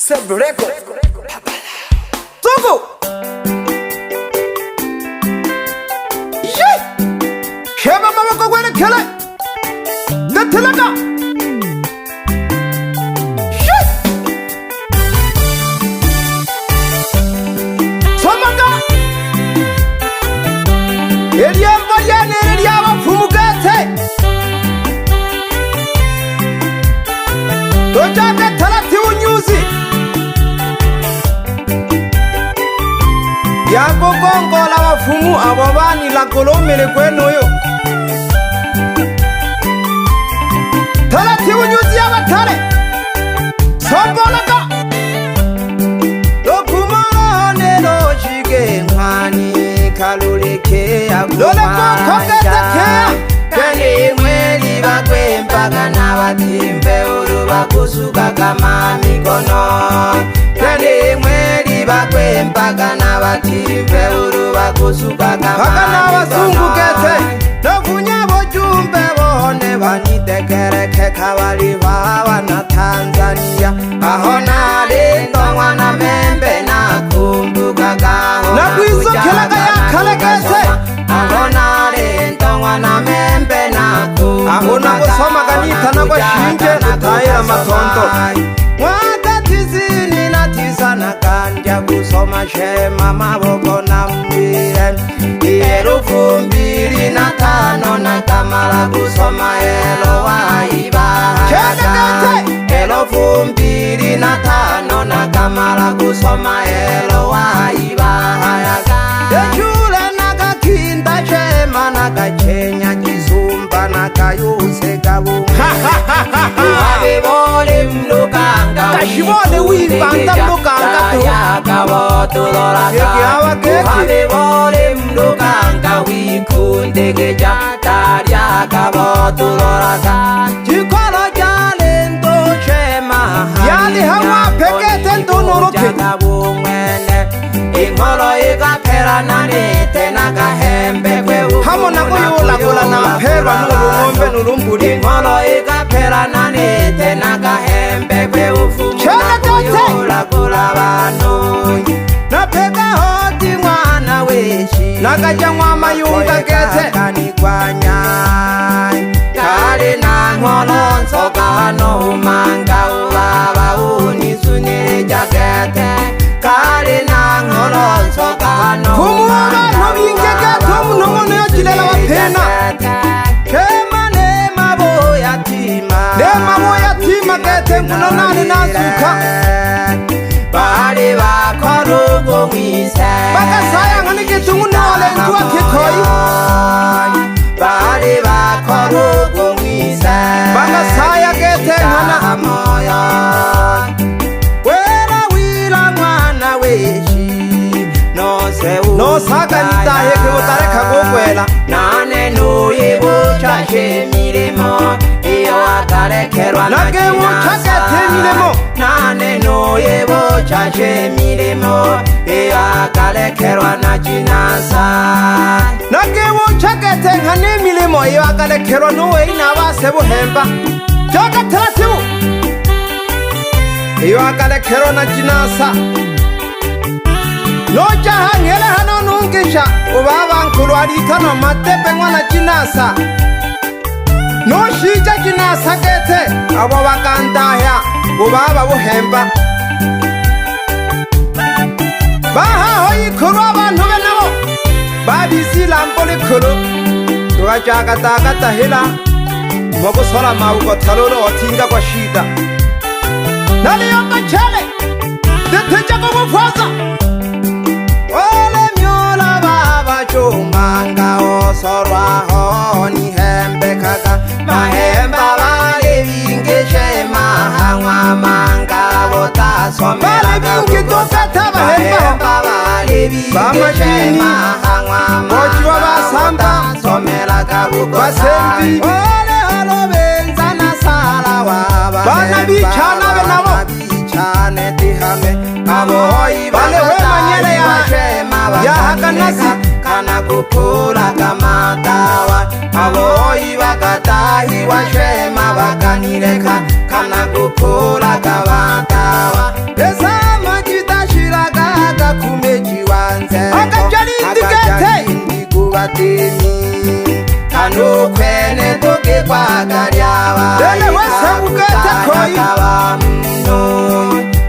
Sebreko Togo Yay Shema mama ko gwene kele Netelaka Yay Somanga Eliamba yane eliaba fumugate Dojaka talati unyuzi Yako gongo la wafumu ababani la kolomele kwenu yo Talati unyuzi ya watare Sombolaka Lokumane lo shige mhani kalulike ya kumanja Kani mweli bakwe mpaka na watimbe uru bakusuka kama mikono Kani mweli bakwe mpaka na watimbe uru bakusuka kama mikono Paka na wasungu kete Nokunyabo jumbe wone wanitekereke kawali wawa na Tanzania Ahona lindo wana membe na kumbuka kaho Na kuizo kelaka ya kalekese Ahona lindo wana membe na kumbuka Ahona kusoma kanita na kwa shinje utahira matonto Mwaka 99 na kanja kusoma shema maboko na mbire 2005 na kamala kusoma elo waibahaga 2005 na kamala kusoma elo waibahaga Dejule na kakinda shema na kachenya kizumba na kayuse kabunga Uhabibole mlukanga Kashibole wibanda mlukanga tu Uhabibole mlukanga wikundegeja Tarya kabotuloraka Chikolo jale ndo shema Yali hawa pekete ndo nuruki Ingolo ikapera nanite nakahembe kwe Hamo na kuyula kula na perwa nuru ngombe nurumburi Ingolo ikapera nanite nakahembe kwe ufumu Chana kuyula kula banu Napeka hoti mwana weshi Nakaja mwama yunga kete Kani kwa nyai Kali na ngolonso kano umanga ubaba unisunire jakete Kali na ngolonso kano Kumuwa nobingeke tomu nongono yo jilela wa pena Kema nema boya tima Nema moya tima kete mkuno nani nazuka Bali bakorugo mwise Baka saya ngani kitungu nole ntuwa kikoi Bali bakorugo mwise Baka saya kete ngana moyo Wela wila mwana weshi No saka nitaheke utareka gugwela Nane nuye buchashe mirimo Iyo akalekerwa na Nage buchakete mirimo Nane nuye buchashe mirimo Iyo akalekerwa na jinasa Nage buchakete ngane milimo iyo akalekerwa nuwe inabase buhemba Joka terasibu Iyo akalekerwa na jinasa Noja hangele hano nungisha Ubaba nkulu alitano matepe mwana jinasa No shija jinasa kete Abo bakandahya Ubaba buhemba Baha hoyi kuru abantu be nabo Babisi lampoli kuru Tugajaga tagata hila Mogo sola maugo talolo otinga kwa shida Nali yonga chale Deteja kubufaza Ole myola baba chumanga osorwa honi hembe kaka Mahemba bale vingeshe mahangwa manga bota somela Bale vingi tokata bahemba bale vingeshe mahangwa Mochi wa basamba somela kabuko Basembi Ole halo benza na sala waba Bana bichana be nabo Bichane tihame Abohoi Bale wema nyele ya hakanasi Kana kupula kama dawa Abohoi wakatahi wa shema wakanireka Kana kupula kama dawa limi kanu kwene toke kwa karyawa Dele wese ukete koi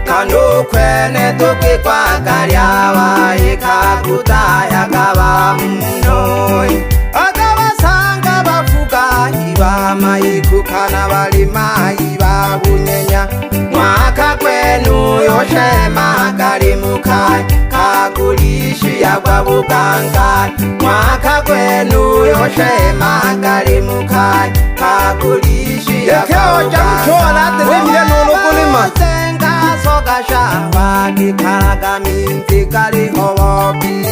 kanu kwene toke kwa karyawa ikakutaya kaba mnoi akabasanga bavuga ibama ikukana balima ibabunyenya mwaka kwenu yoshema kalimukai kagulishi yagwa bugangai mwaka kwenu yoshema kalimukai kagulishi Ekeo jamchola telemile nolo kulima senga soga shawa kikaraga minti kali howobi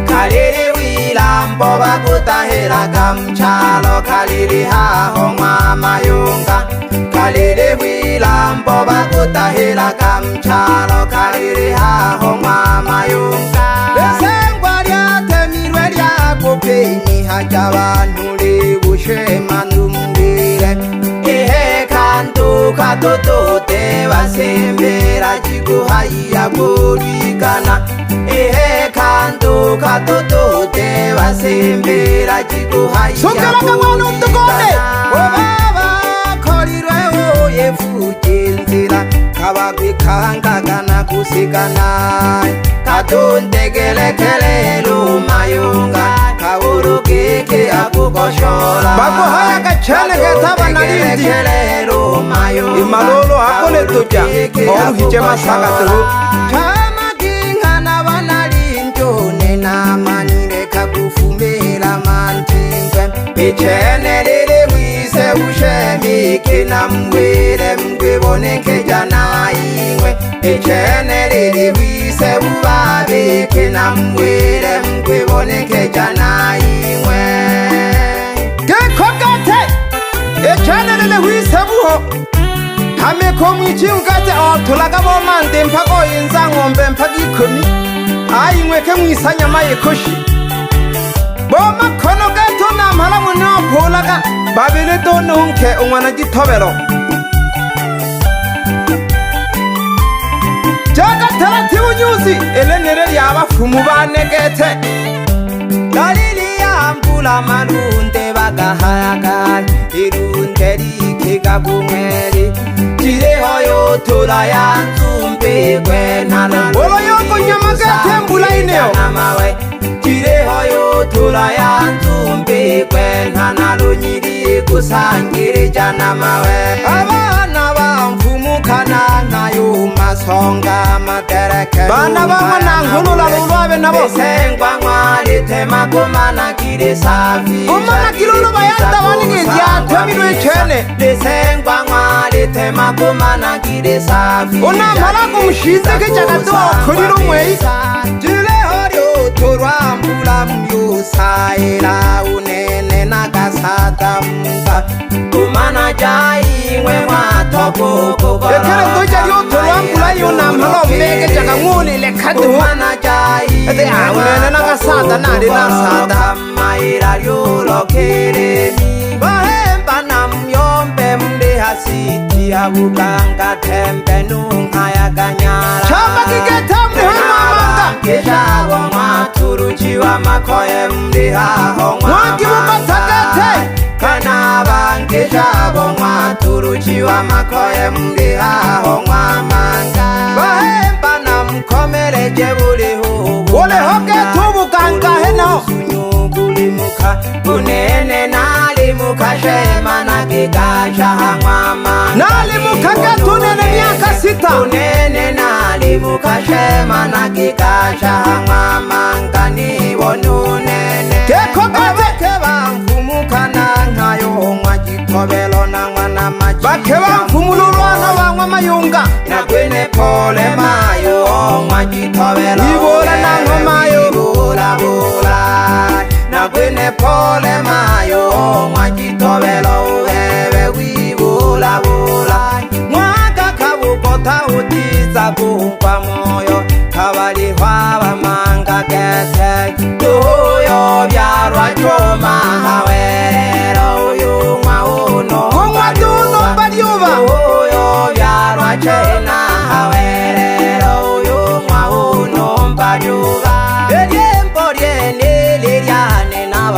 kaliri wilambo bakutahira gamchalo kaliri haho mwamayunga kaliri wilambo bakutahira gamchalo kaliri haho mwamayunga lesengwa lyatemirwe lyakupeni haja abantu libushema ndumubire ihe kantu katotote basembera jiguhaiya kurigana ihe kantu katotote basembera jiguhaiya Sukela kamano tukone obaba korirwe oyefuje nzira kabagwikangagana kusigana katondegelekele lumayunga kawurukike akukoshola Bakuhaya kachane ketaba nalindi Imalolo akole tuja Oruhije masaka tuhu Chama kingana banalindone namanire kakufumela mantingwe Ichene lili wise ushemike na mwere mkwiboneke jana ingwe Ichene lili wise ubabike na mwere mkwiboneke jana ingwe Gekokate Echanelele huisebuho Hameko mwichimkate Otulaga bomande mpako inza ngombe mpaki ikumi Ayimweke mwisanya maye koshi Boma kono gato na mhala muna polaga Babele dono unke umwana jitobelo Jaga tarati unyuzi Elenere yaba fumu banegete Dalili ya mbula malunde bagahayagani Irunde rikega bumweri Jireho yotura ya nzumbi kwenana Bolo yoko nyamagete mbula ineo Jireho yotura ya nzumbi kwenana lunyiri kusangiri jana mawe Abana bamfumukana nayo masonga matereke Bana bama nangulula lulwabe nabo Sengwa mwali tema kumana kiri safi Kumana kilulu bayanda wanige diatemirwe chene Sengwa mwali tema kumana kiri safi Una malaku mshize kichakatu okuriro mwei Jile horyo turwa mbula myusaila unene nagasata mga Kumana jai mwe mwatoko kukoro Ekere doja liyo turwa mbula yuna mhalo mege chaka nguli lekatu Kumana jai Ete unene nagasata nari nasata Kamaira lyulo kireni Bahemba na myombe mde hasiti ya buganga tembe nungaya ganyara Chamba kigeta mhema manga Kishabo maturujiwa makoye mde haho Mwangi mukatakete Kana bankishabo maturujiwa makoye mde haho mwamanga Bahemba na mkomereje buli hubu Wole hoke tubu kanga heno Sunyugulimuka Unene nalimuka shema na kikasha hangwama Nalimuka getunene miaka sita Unene nalimuka shema na kikasha hangwama Ngani wonunene Gekokate Keba mfumuka na ngayo mwajitobelo na mwana maji Bakeba mfumululwana wangwa mayunga Na kwene pole mayo mwajitobelo Ibola na ngomayo Ibola bola Na kwene pole mayo mwajitobelo uhewe wibola bola Mwaka kabukota utiza kuhukwa moyo Kabali hwaba manga kete Tuyo byarwa choma hawerero uyu mwa uno Kungwa duno baliuba Uyo byarwa chena hawerero uyu mwa uno mbaryuba Eryembo ryene liryane na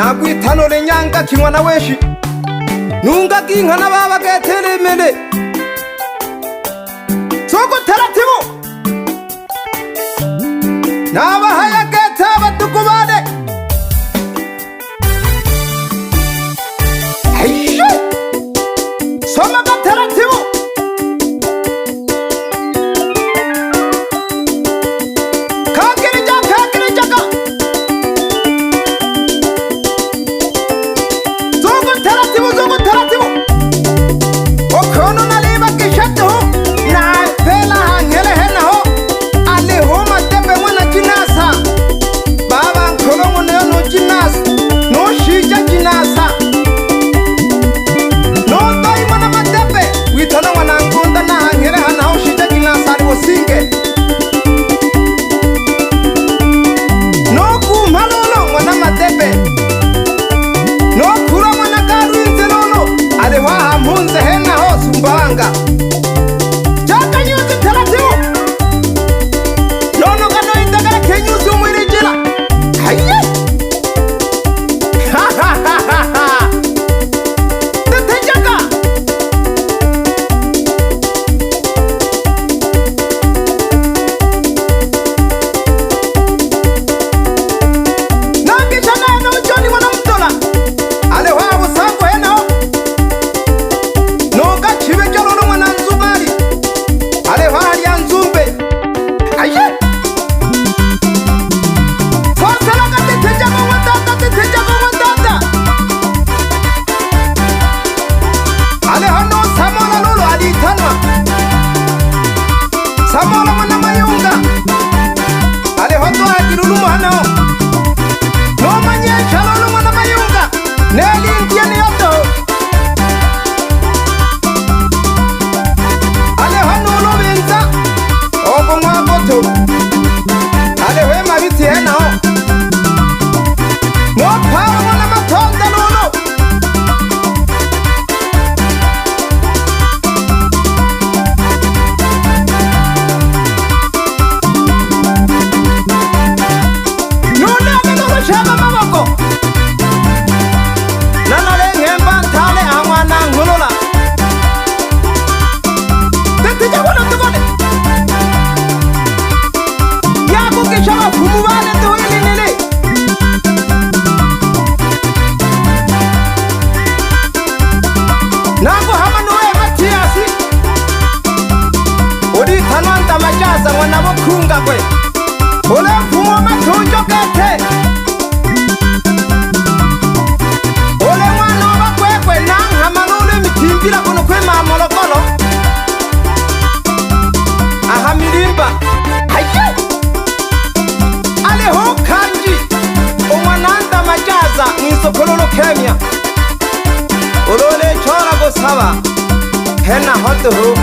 nagwitano le nyanga kimwana weshi nunga kinkana baba getelemele soko taratibu naba haya geta batukubane ayyo soma ga taratibu Kenya Olole chora go sawa Hena hot ho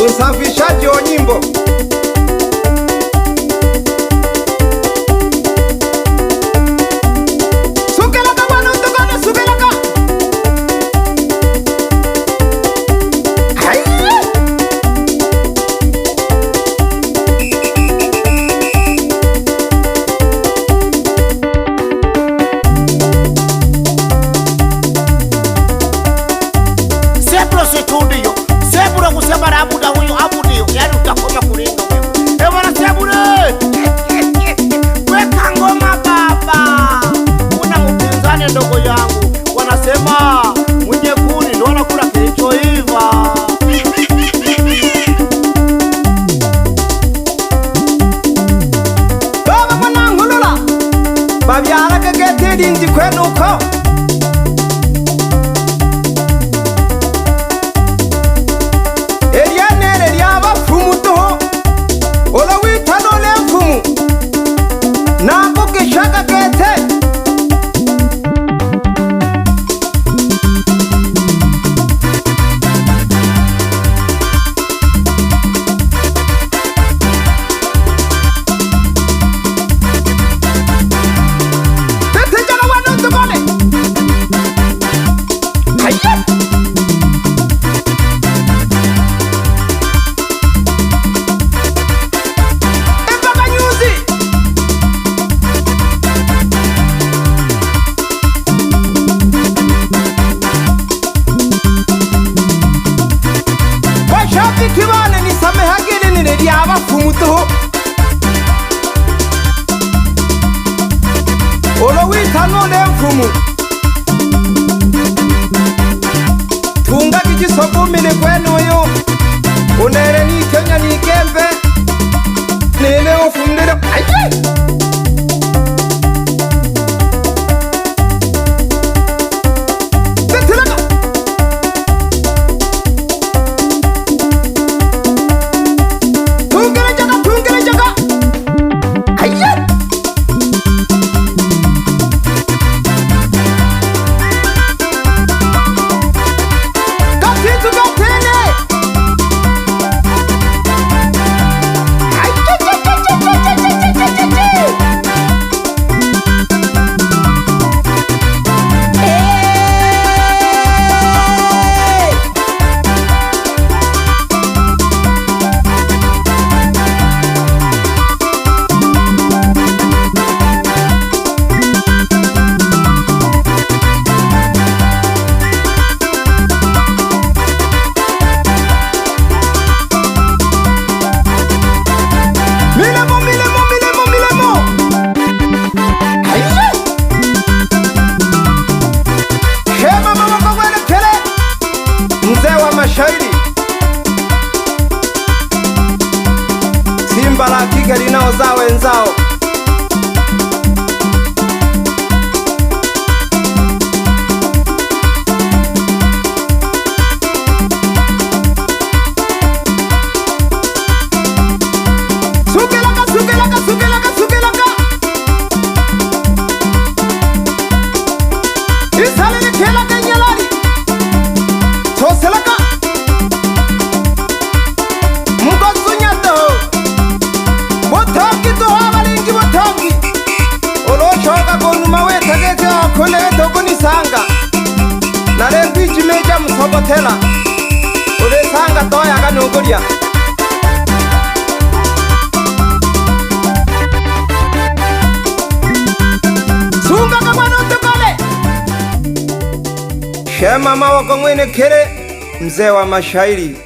Msafishaji wa nyimbo Sukelaka bwana utokane sukelaka Sepro setundiyo Sepro kusema abuda huyo abudio yani utakoma kuringa wewe bwana Sebure weka ngoma baba una mpinzani ndogo yangu wanasema mwenye kuni ndo anakula kilichoiva baba mwanangu lula babyala kagete ndi kwenuko majukumu tunga kijisogumile kwenuyu unere ni Kenya ni kembe nene ufumdele aye Simba la kike linaozaa wenzao. Sukelaka, sukelaka, sukelaka, sukelaka. Isalini kelaka nyalari. Toselaka. Kuleta kunisanga nare mbichi meja msobotela ule sanga toya kanugulya sunga kamwana utukale shema mawako mwene kere mzee wa mashairi.